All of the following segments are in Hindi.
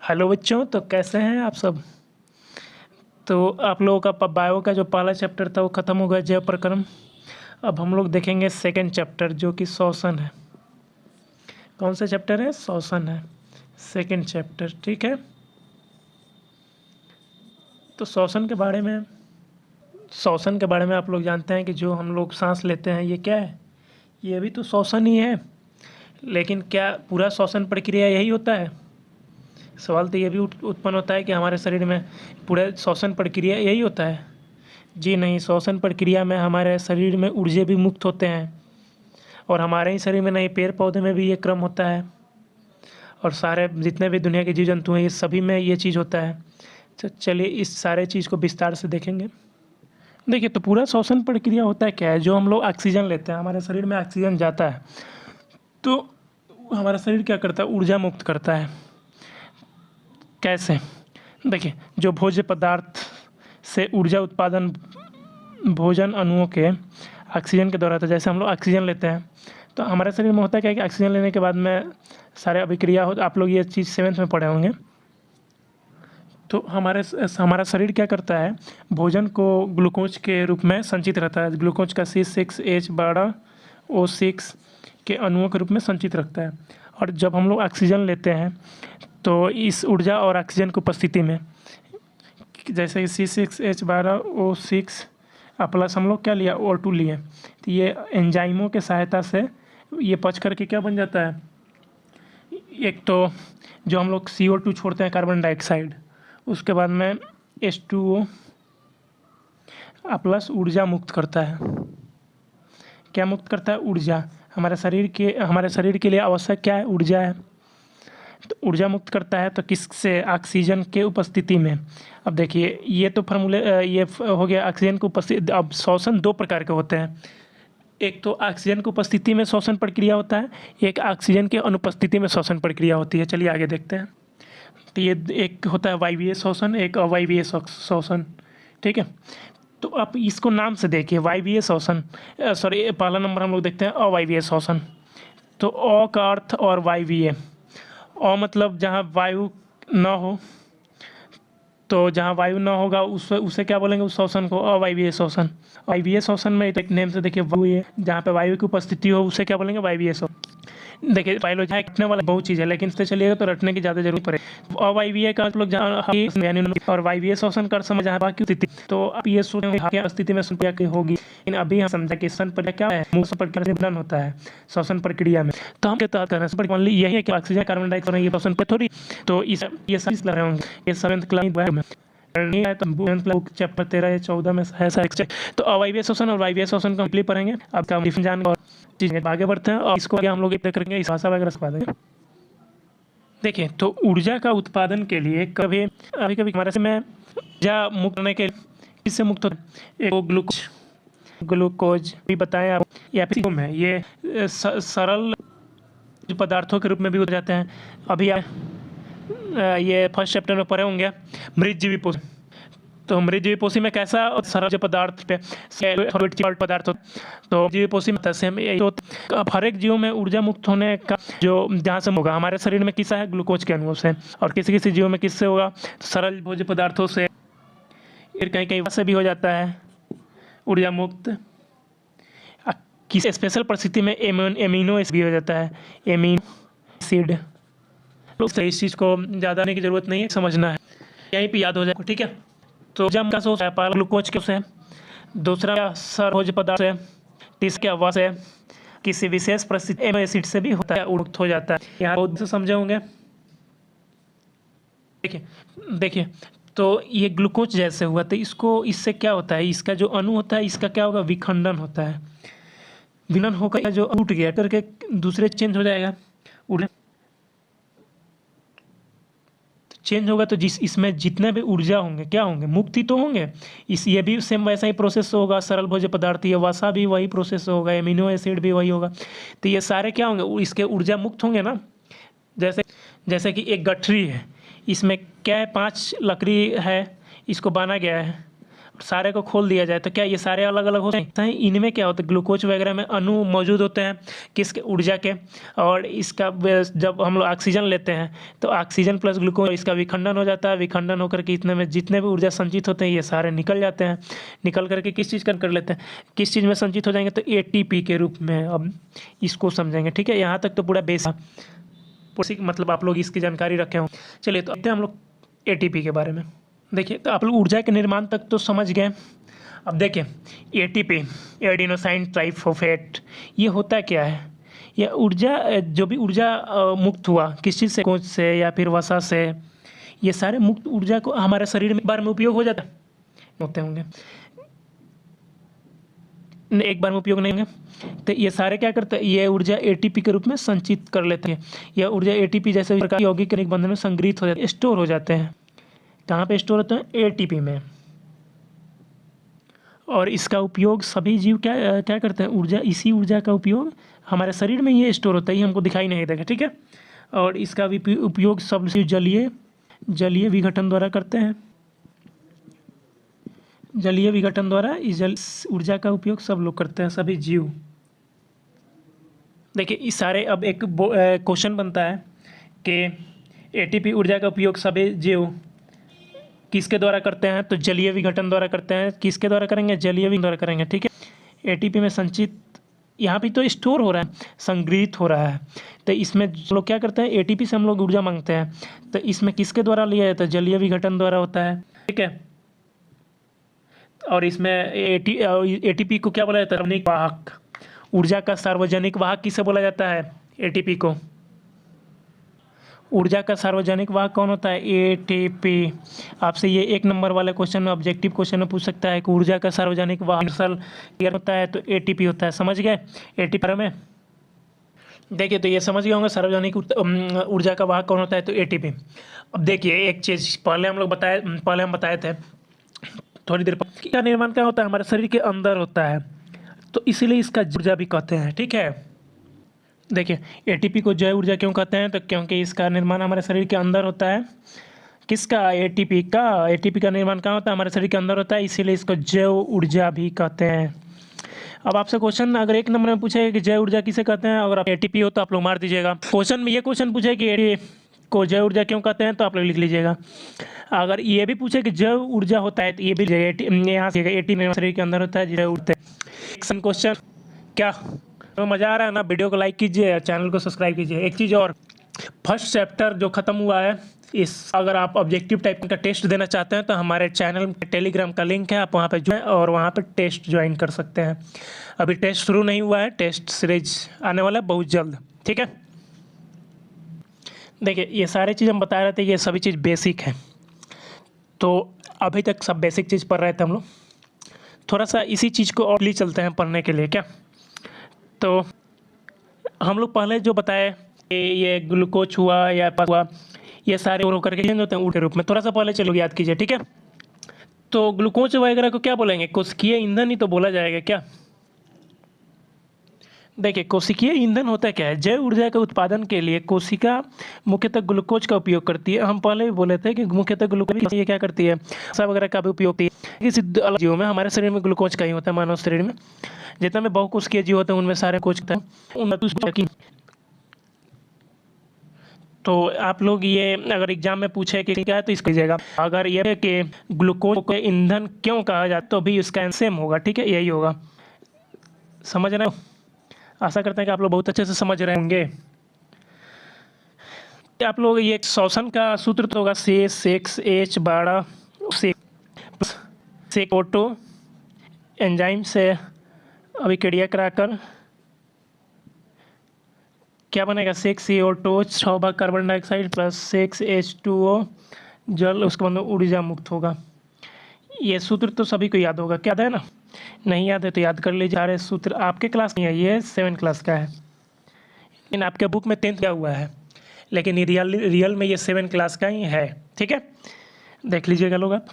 हेलो बच्चों, तो कैसे हैं आप सब। तो आप लोगों का बायो का जो पहला चैप्टर था वो ख़त्म हो गया, जैव प्रक्रम। अब हम लोग देखेंगे सेकंड चैप्टर जो कि श्वसन है। कौन सा चैप्टर है? श्वसन है, सेकंड चैप्टर। ठीक है, तो श्वसन के बारे में आप लोग जानते हैं कि जो हम लोग सांस लेते हैं ये क्या है? ये भी तो श्वसन ही है। लेकिन क्या पूरा श्वसन प्रक्रिया यही होता है? सवाल तो ये भी उत्पन्न होता है कि हमारे शरीर में पूरा श्वसन प्रक्रिया यही होता है? जी नहीं, श्वसन प्रक्रिया में हमारे शरीर में ऊर्जा भी मुक्त होते हैं, और हमारे ही शरीर में नहीं, पेड़ पौधे में भी ये क्रम होता है, और सारे जितने भी दुनिया के जीव जंतु हैं ये सभी में ये चीज़ होता है। तो चलिए इस सारे चीज़ को विस्तार से देखेंगे। देखिए, तो पूरा श्वसन प्रक्रिया होता है क्या है? जो हम लोग ऑक्सीजन लेते हैं, हमारे शरीर में ऑक्सीजन जाता है, तो हमारा शरीर क्या करता है? ऊर्जा मुक्त करता है। कैसे? देखिए, जो भोज्य पदार्थ से ऊर्जा उत्पादन भोजन अणुओं के ऑक्सीजन के द्वारा होता है। जैसे हम लोग ऑक्सीजन लेते हैं तो हमारे शरीर में होता है क्या कि ऑक्सीजन लेने के बाद में सारे अभिक्रिया हो। आप लोग ये चीज़ 7th में पढ़े होंगे। तो हमारा शरीर क्या करता है? भोजन को ग्लूकोज के रूप में संचित रहता है। ग्लूकोज का C6H12O6 के अणुओं के रूप में संचित रखता है। और जब हम लोग ऑक्सीजन लेते हैं तो इस ऊर्जा और ऑक्सीजन की उपस्थिति में, जैसे C6H12O6 प्लस हम लोग क्या लिया? O2 लिए, तो ये एंजाइमों के सहायता से ये पच करके क्या बन जाता है? एक तो जो हम लोग CO2 छोड़ते हैं, कार्बन डाइऑक्साइड, उसके बाद में H2O प्लस ऊर्जा मुक्त करता है। क्या मुक्त करता है? ऊर्जा। हमारे शरीर के लिए आवश्यक क्या है? ऊर्जा है। तो ऊर्जा मुक्त करता है तो किससे? ऑक्सीजन के उपस्थिति में। अब देखिए, ये तो ये हो गया ऑक्सीजन की उपस्थिति। अब श्वसन 2 प्रकार के होते हैं। एक तो ऑक्सीजन की उपस्थिति में श्वसन प्रक्रिया होता है, एक ऑक्सीजन के अनुपस्थिति में श्वसन प्रक्रिया होती है। चलिए आगे देखते हैं। तो ये एक होता है वायवीय श्वसन, एक अवायवीय श्वसन। ठीक है, तो आप इसको नाम से देखिए, वायवीय श्वसन, पहला नंबर हम लोग देखते हैं अवायवीय श्वसन। तो अ का अर्थ और वायवीय, अ मतलब जहाँ वायु न हो, तो जहाँ वायु न होगा उसे क्या बोलेंगे? उस श्वसन को अवायवीय श्वसन। वायवीय श्वसन में एक नेम से देखिए, वायु है, जहाँ पे वायु की उपस्थिति हो उसे क्या बोलेंगे? वायवीय श्वसन। देखिए, बायोलॉजी रटने वाला बहुत चीज़ है, लेकिन इससे चलिएगा तो रटने की ज़्यादा जरूरत पड़े। अवायवीय का मतलब जहाँ और वायवीय श्वसन कर समय जहाँ बाकी स्थिति, तो आप ये सोचेंगे स्थिति में प्रक्रिया की होगी, लेकिन अभी हम समझा कि श्वसन प्रक्रिया क्या है? मुक्त प्रक्रिया से होता है श्वसन प्रक्रिया में। तो हम क्या कर रहे हैं? यही है कि ऑक्सीजन, कार्बन डाइऑक्साइड, ये श्वसन पे थोड़ी। तो ये सब लग रहे होंगे, ये 7th क्लास में नहीं है तो चैप्टर 13 या 14 में है सारे। तो अवायवीय श्वसन और वायवीय श्वसन कंप्लीट पढ़ेंगे। अब का जान और चीज़ें आगे बढ़ते हैं, और इसको आगे हम लोग देख करेंगे इस भाषा वगैरह सिखा देंगे। देखिए, तो ऊर्जा का उत्पादन के लिए कभी कभी हमारे में ऊर्जा मुक्त करने के किससे मुक्त होता है? एक ग्लूकोज भी बताएं आप, या फिर है ये सरल पदार्थों के रूप में भी हो जाते हैं। अभी ये फर्स्ट चैप्टर में पढ़े होंगे मृतजीवी पोषी। तो मृतजीवी पोषी में कैसा सरल पदार्थ पे पदार्थ हो, तो जीवी पोषी में सेम तो हर एक जीव में ऊर्जा मुक्त होने का जो जहाँ से होगा, हमारे शरीर में किसा है? ग्लूकोज के अणुओं से। और किसी किसी जीव में किससे होगा? तो सरल भोज्य पदार्थों से। फिर कहीं कहीं से भी हो जाता है ऊर्जा मुक्त। किसी स्पेशल परिस्थिति में एमिनो एसिड भी हो जाता है, एमिनो एसिड। इस चीज़ को ज़्यादा आने की ज़रूरत नहीं है, समझना है, यहीं पे याद हो जाए। ठीक है, तो जब का सोच है पहला ग्लूकोज के से, दूसरा सर भोज्य पदार्थ से, तीसरा क्या हवा से, किसी विशेष परिस्थिति एमिनो एसिड से भी होता है, मुक्त हो जाता है। यहाँ बहुत से समझे होंगे। देखिए, तो ये ग्लूकोज जैसे हुआ, तो इससे क्या होता है? इसका जो अणु होता है इसका क्या होगा? विखंडन होता है। विखंडन होकर जो टूट गया करके दूसरे चेंज हो जाएगा, चेंज होगा। तो इसमें जितने भी ऊर्जा होंगे क्या होंगे? मुक्ति तो होंगे। ये भी सेम वैसा ही प्रोसेस होगा। सरल भोज्य पदार्थ, ये वसा भी वही प्रोसेस होगा, एमिनो एसिड भी वही होगा। तो ये सारे क्या होंगे? इसके ऊर्जा मुक्त होंगे ना। जैसे कि एक गठरी है, इसमें क्या है? 5 लकड़ी है, इसको बांधा गया है, सारे को खोल दिया जाए तो क्या ये सारे अलग अलग होते हैं? इनमें क्या होता है, ग्लूकोज वगैरह में अणु मौजूद होते हैं किसके, ऊर्जा के। और इसका जब हम लोग ऑक्सीजन लेते हैं तो ऑक्सीजन प्लस ग्लूकोज, इसका विखंडन हो जाता है। विखंडन होकर के इतने में जितने भी ऊर्जा संचित होते हैं ये सारे निकल जाते हैं। निकल करके किस चीज़ कर लेते हैं, किस चीज़ में संचित हो जाएंगे, तो ATP के रूप में। अब इसको समझेंगे, ठीक है। यहाँ तक तो पूरा बेसिक मतलब आप लोग इसकी जानकारी रखे हों। चलिए तो हम लोग ATP के बारे में देखिए। तो आप लोग ऊर्जा के निर्माण तक तो समझ गए। अब देखिए ATP, एडिनोसाइन ट्राइफॉस्फेट, ये होता क्या है? यह ऊर्जा, जो भी ऊर्जा मुक्त हुआ किस चीज़ से, कोश से या फिर वसा से, ये सारे मुक्त ऊर्जा को हमारे शरीर में एक बार में उपयोग हो जाता होते होंगे, एक बार में उपयोग नहीं होंगे। तो ये सारे क्या करते हैं, ये ऊर्जा ATP के रूप में संचित कर लेते हैं। यह ऊर्जा ATP जैसे प्रकार के यौगिक कणिक बंधन में संग्रहित हो जाते हैं, स्टोर हो जाते हैं। कहाँ पे स्टोर होते हैं? ATP में। और इसका उपयोग सभी जीव क्या करते हैं, ऊर्जा, इसी ऊर्जा का उपयोग हमारे शरीर में ये स्टोर होता है, ये हमको दिखाई नहीं देगा, ठीक है। और इसका भी उपयोग सब जलीय विघटन द्वारा करते हैं। जलीय विघटन द्वारा इस ऊर्जा का उपयोग सब लोग करते हैं, सभी जीव। देखिए इस सारे, अब एक क्वेश्चन बनता है कि ATP ऊर्जा का उपयोग सभी जीव किसके द्वारा करते हैं, तो जलीय विघटन द्वारा करते हैं। किसके द्वारा करेंगे? जलीय विघटन द्वारा करेंगे, ठीक है। ATP में संचित, यहाँ भी तो स्टोर हो रहा है, संग्रहित हो रहा है। तो इसमें लोग क्या करते हैं, ATP से हम लोग ऊर्जा मांगते हैं, तो इसमें किसके द्वारा लिया जाता है? जलीय विघटन द्वारा होता है, ठीक है। और इसमें ATP को क्या बोला जाता है? सार्वजनिक वाहक। ऊर्जा का सार्वजनिक वाहक किसे बोला जाता है? ATP को। ऊर्जा का सार्वजनिक वाहक कौन होता है? ATP। आपसे ये 1 नंबर वाले क्वेश्चन में, ऑब्जेक्टिव क्वेश्चन में पूछ सकता है कि ऊर्जा का सार्वजनिक वाहक क्लियर होता है तो ATP होता है। समझ गए ATP में? देखिए तो ये समझ गए होंगे सार्वजनिक ऊर्जा का वाहक कौन होता है, तो ATP। अब देखिए एक चीज़ पहले हम बताए थे थोड़ी देर पहले, क्या निर्माण क्या होता है, हमारे शरीर के अंदर होता है, तो इसीलिए इसका ऊर्जा भी कहते हैं, ठीक है। देखिए ATP को जैव ऊर्जा क्यों कहते हैं, तो क्योंकि इसका निर्माण हमारे शरीर के अंदर होता है। किसका? ATP का निर्माण कहाँ होता है? हमारे शरीर के अंदर होता है, इसीलिए इसको जैव ऊर्जा भी कहते हैं। अब आपसे क्वेश्चन अगर 1 नंबर में पूछेगा कि जैव ऊर्जा किसे कहते हैं, अगर आप ATP हो तो आप लोग मार दीजिएगा। क्वेश्चन में ये क्वेश्चन पूछे कि ATP को जैव ऊर्जा क्यों कहते हैं, तो आप लोग लिख लीजिएगा। अगर ये भी पूछे कि जैव ऊर्जा होता है तो ये भी यहाँ से ATP शरीर के अंदर होता है, जैव ऊर्जा। क्वेश्चन क्या तो मज़ा आ रहा है ना? वीडियो को लाइक कीजिए, चैनल को सब्सक्राइब कीजिए। एक चीज़ और, फर्स्ट चैप्टर जो ख़त्म हुआ है, इस अगर आप ऑब्जेक्टिव टाइप का टेस्ट देना चाहते हैं तो हमारे चैनल में टेलीग्राम का लिंक है, आप वहाँ पे ज्वाइन और वहाँ पे टेस्ट ज्वाइन कर सकते हैं। अभी टेस्ट शुरू नहीं हुआ है, टेस्ट सीरीज आने वाला है बहुत जल्द, ठीक है। देखिए ये सारी चीज़ हम बता रहे थे, ये सभी चीज़ बेसिक है। तो अभी तक सब बेसिक चीज़ पढ़ रहे थे हम लोग, थोड़ा सा इसी चीज़ को और ले चलते हैं पढ़ने के लिए क्या। तो हम लोग पहले जो बताए कि ये ग्लूकोज हुआ या हुआ, ये सारे और होकर के चेंज होते हैं ऊर्जा के रूप में। थोड़ा सा पहले चलो याद कीजिए, ठीक है। तो ग्लूकोज वगैरह को क्या बोलेंगे? कोशिकीय ईंधन ही तो बोला जाएगा क्या। देखिए कोशिकीय ईंधन होता क्या है? जैव ऊर्जा के उत्पादन के लिए कोशिका मुख्यतः ग्लूकोज का उपयोग करती है। हम पहले भी बोले थे कि मुख्यतः ग्लूकोज ये क्या करती है, सब वगैरह का भी उपयोग करती है। किसी जीवों में, हमारे शरीर में ग्लूकोज का ही होता है, मानव शरीर में जितना में बहुकोशिकीय जीव होते हैं उनमें सारे कोशिका होता है। तो आप लोग ये अगर एग्जाम में पूछे कि क्या है तो इसको लीजिएगा। अगर ये है कि ग्लूकोज को ईंधन क्यों कहा जाता है तो भी इसका सेम होगा, ठीक है, यही होगा। समझ रहे हो? आशा करते हैं कि आप लोग बहुत अच्छे से समझ रहे होंगे। आप लोग ये शोषण का सूत्र तो होगा C6H12 सेकोटो एंजाइम से अभिक्रिया कराकर क्या बनेगा? 6CO2 6 भाग कार्बन डाइऑक्साइड प्लस 6H2O जल, उसके बाद ऊर्जा मुक्त होगा। ये सूत्र तो सभी को याद होगा, क्या याद है ना? नहीं याद है तो याद कर लीजिए। सारे सूत्र आपके क्लास नहीं है, ये 7 क्लास का है, लेकिन आपके बुक में 10th का हुआ है, लेकिन ये रियल में ये 7 क्लास का ही है, ठीक है। देख लीजिएगा लोग आप।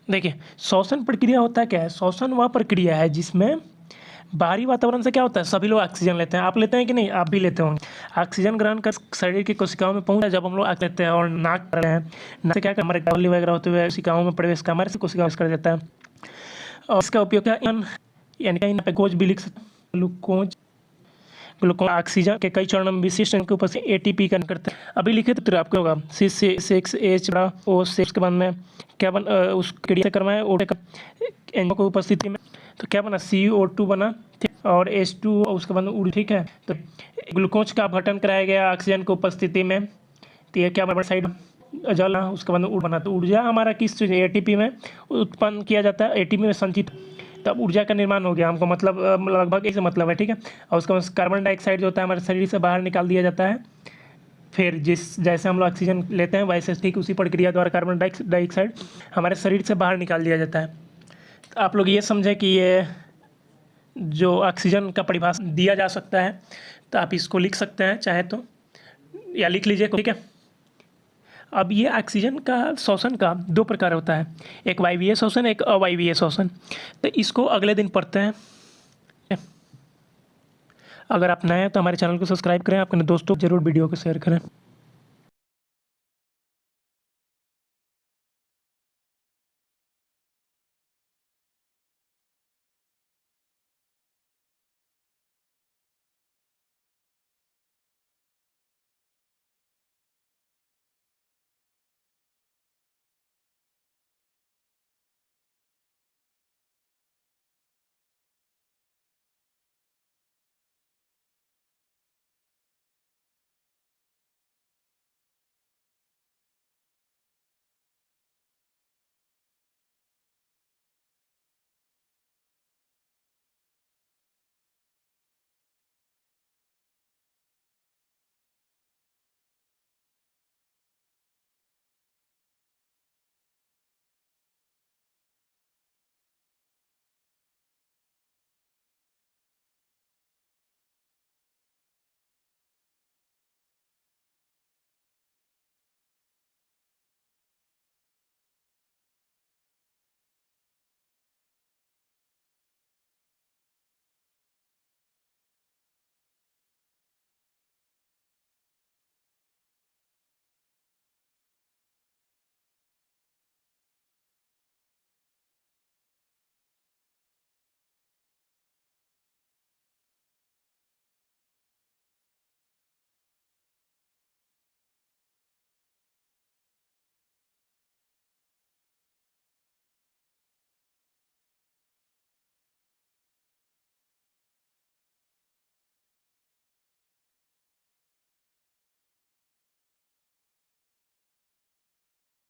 देखिए शोषण प्रक्रिया होता क्या है? शोषण वह प्रक्रिया है जिसमें बाहरी वातावरण से क्या होता है, सभी लोग ऑक्सीजन लेते हैं। आप लेते हैं कि नहीं, आप भी लेते होंगे। ऑक्सीजन ग्रहण कर शरीर की कोशिकाओं में पहुंच जब हम लोग लेते हैं और नाक कर रहे हैं, नाक से क्या कर हमारे गाली वगैरह होते हुए कोशिकाओं में प्रवेश का हमारे से कोशिकाओं कर देता है। और इसका उपयोग क्या, यानी ग्लूकोज भी लिख सकते हैं, ग्लूकोज ऑक्सीजन के कई चरणों में विशिष्ट के ऊपर से एटीपी का करते हैं। अभी लिखे तो आपको होगा C6H6 के बाद में क्या बन उस क्रिया से करवाएं ओ की उपस्थिति में, तो क्या बना CO2 बना, ठीक, और H2 उसके बाद उड़, ठीक है। तो ग्लूकोज का अपघटन कराया गया ऑक्सीजन की उपस्थिति में, तो ये क्या बना साइड जल, उसके बाद उड़ बना। तो ऊर्जा हमारा किस चीज़ एटीपी में उत्पन्न किया जाता है, एटीपी में संचित, तब ऊर्जा का निर्माण हो गया। हमको मतलब लगभग इससे मतलब है, ठीक है। और उसके बाद कार्बन डाइऑक्साइड जो होता है हमारे शरीर से बाहर निकाल दिया जाता है। फिर जैसे हम लोग ऑक्सीजन लेते हैं वैसे ठीक उसी प्रक्रिया द्वारा कार्बन डाइऑक्साइड हमारे शरीर से बाहर निकाल दिया जाता है। तो आप लोग ये समझे कि ये जो ऑक्सीजन का परिभाषा दिया जा सकता है, तो आप इसको लिख सकते हैं चाहे तो, या लिख लीजिए, ठीक है। अब ये ऑक्सीजन का शोषण का 2 प्रकार होता है, एक वायवीय शोषण, एक अवायवीय शोषण। तो इसको अगले दिन पढ़ते हैं। अगर आप नए हैं तो हमारे चैनल को सब्सक्राइब करें, अपने दोस्तों को जरूर वीडियो को शेयर करें।